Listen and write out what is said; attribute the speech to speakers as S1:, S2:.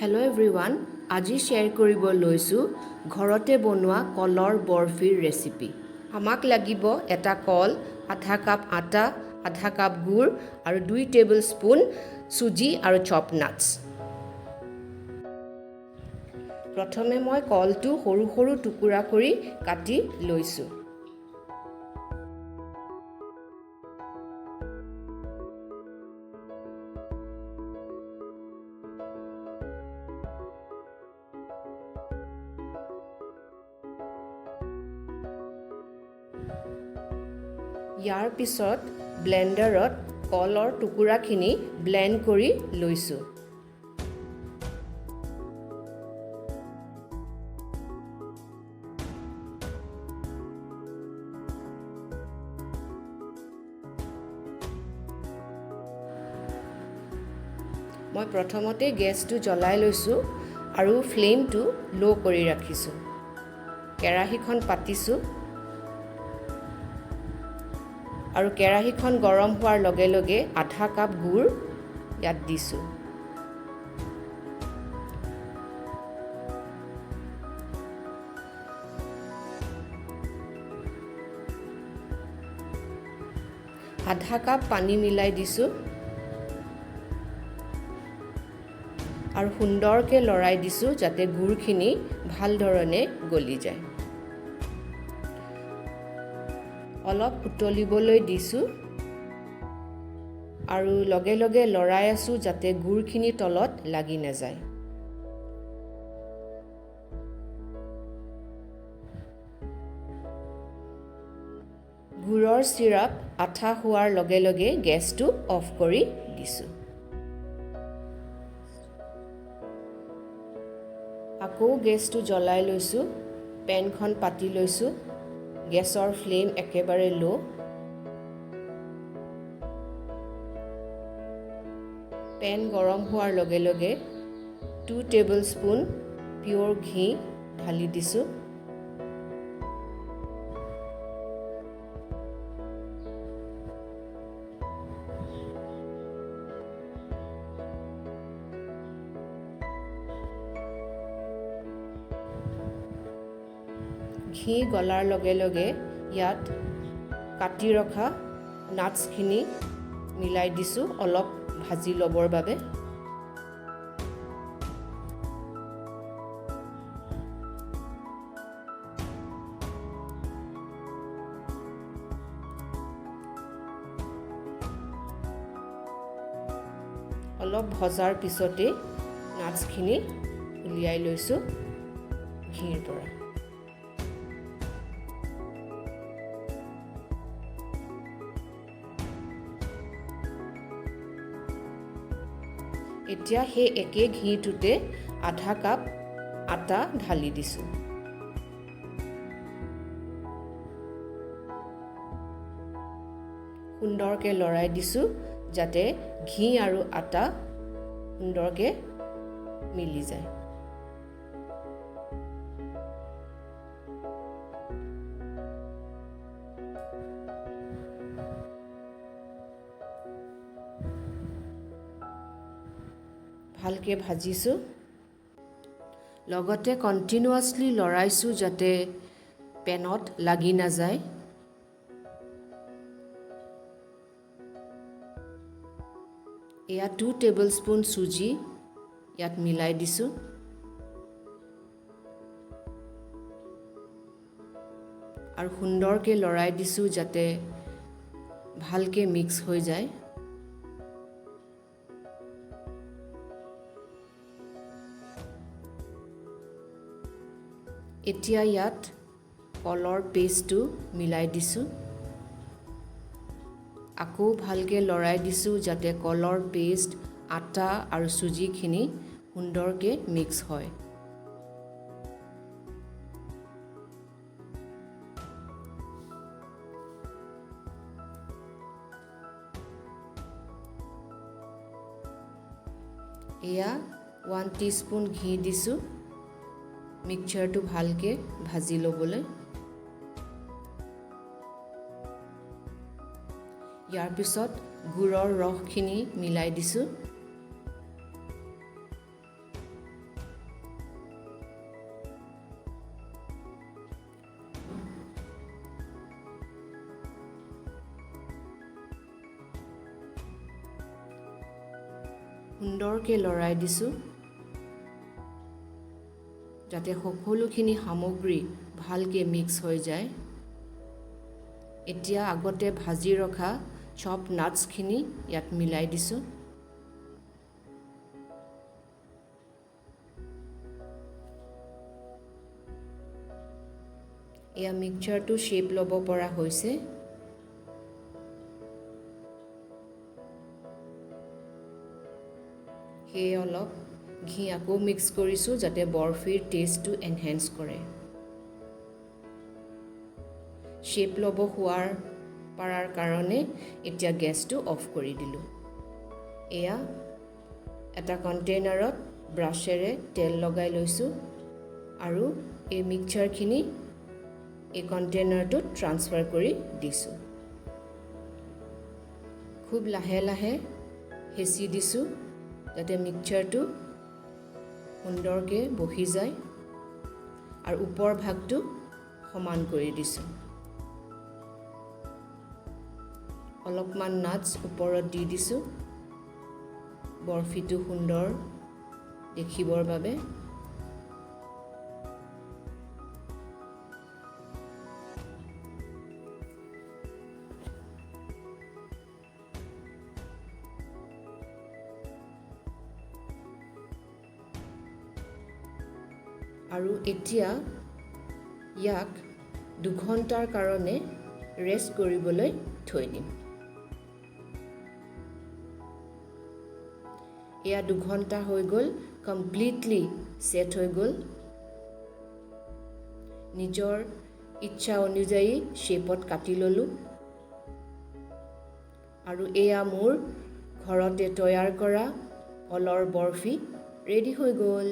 S1: Hello' everyone, আজি share কৰিব লৈছোঁ ঘৰতে বনোৱা কলৰ বৰফিৰ ৰেচিপি। আমাক লাগিব এটা কল, আধা কাপ আটা, আধা কাপ গুড় আৰু 2 টেবুল স্পুন চুজি আৰু চপ নাটছ। প্ৰথমে মই কলটো সৰু সৰু টুকুৰা কৰি কাটি লৈছোঁ। ইয়াৰ পিছত ব্লেণ্ডাৰত কলৰ টুকুৰাখিনি ব্লেণ্ড কৰি লৈছোঁ। মই প্ৰথমতে গেছটো জ্বলাই লৈছোঁ আৰু ফ্লেমটো ল' কৰি ৰাখিছোঁ। কেৰাহীখন পাতিছোঁ আৰু কেৰাহীখন গৰম হোৱাৰ লগে লগে আধা কাপ গুড় ইয়াত দিছোঁ। আধা কাপ পানী মিলাই দিছোঁ আৰু সুন্দৰকৈ লৰাই দিছোঁ যাতে গুড়খিনি ভালধৰণে গলি যায়। অলপ উতলিবলৈ দিছোঁ আৰু লগে লগে লৰাই আছোঁ যাতে গুড়খিনি তলত লাগি নাযায়। গুড়ৰ চিৰাপ আঠা হোৱাৰ লগে লগে গেছটো অফ কৰি দিছোঁ। আকৌ গেছটো জ্বলাই লৈছোঁ, পেনখন পাতি লৈছোঁ, গেছৰ ফ্লেম একেবাৰে ল'। পেন গৰম হোৱাৰ লগে লগে 2 টেবুল স্পুন পিয়ৰ ঘি ঢালি দিছোঁ। ঘি গলাৰ লগে লগে ইয়াত কাটি ৰখা নাটছখিনি মিলাই দিছোঁ অলপ ভাজি ল'বৰ বাবে। অলপ ভজাৰ পিছতে নাটছখিনি উলিয়াই লৈছোঁ ঘিৰ পৰা। এতিয়া সেই একে ঘিটোতে আধা কাপ আটা ঢালি দিছোঁ। সুন্দৰকৈ লৰাই দিছোঁ যাতে ঘি আৰু আটা সুন্দৰকৈ মিলি যায়। ভালকৈ ভাজিছোঁ, লগতে কণ্টিনিউৱাছলি লৰাইছোঁ যাতে পেনত লাগি নাযায়। এয়া 2 টেবুল স্পুন চুজি ইয়াত মিলাই দিছোঁ। আৰু সুন্দৰকৈ লৰাই দিছোঁ যাতে ভালকৈ মিক্স হৈ যায়। এতিয়া ইয়াত কলৰ পেষ্টটো মিলাই দিছোঁ। আকৌ ভালকৈ লৰাই দিছোঁ যাতে কলৰ পেষ্ট, আটা আৰু চুজিখিনি সুন্দৰকৈ মিক্স হয়। এয়া 1 টিস্পুন ঘি দিছোঁ মিক্সচাৰটো ভালকৈ ভাজি ল'বলৈ। ইয়াৰ পিছত গুড়ৰ ৰসখিনি মিলাই দিছোঁ। সুন্দৰকৈ লৰাই দিছোঁ যাতে সকলোখিনি সামগ্ৰী ভালকৈ মিক্স হৈ যায়। এতিয়া আগতে ভাজি ৰখা চপ নাটছখিনি ইয়াত মিলাই দিছোঁ। এয়া মিক্সচাৰটো শ্বেপ ল'ব পৰা হৈছে। সেয়ে অলপ ঘি আকৌ মিক্স কৰিছোঁ যাতে বৰফিৰ টেষ্টটো এনহেঞ্চ কৰে। শ্বেপ ল'ব হোৱাৰ পাৰাৰ কাৰণে এতিয়া গেছটো অফ কৰি দিলোঁ। এয়া এটা কণ্টেইনাৰত ব্ৰাছেৰে তেল লগাই লৈছোঁ আৰু এই মিক্সচাৰখিনি এই কণ্টেইনাৰটোত ট্ৰান্সফাৰ কৰি দিছোঁ। খুব লাহে লাহে হেঁচি দিছোঁ যাতে মিক্সচাৰটো সুন্দৰকৈ বহি যায় আৰু ওপৰ ভাগটো সমান কৰি দিছোঁ। অলপমান নাটছ ওপৰত দি দিছোঁ বৰফিটো সুন্দৰ দেখিবৰ বাবে। আৰু এতিয়া ইয়াক 2 ঘণ্টাৰ কাৰণে ৰেষ্ট কৰিবলৈ থৈ দিম। এয়া 2 ঘণ্টা হৈ গ'ল, কমপ্লিটলি ছেট হৈ গ'ল। নিজৰ ইচ্ছা অনুযায়ী শ্বেপত কাটি ল'লোঁ আৰু এয়া মোৰ ঘৰতে তৈয়াৰ কৰা কলৰ বৰফি ৰেডি হৈ গ'ল।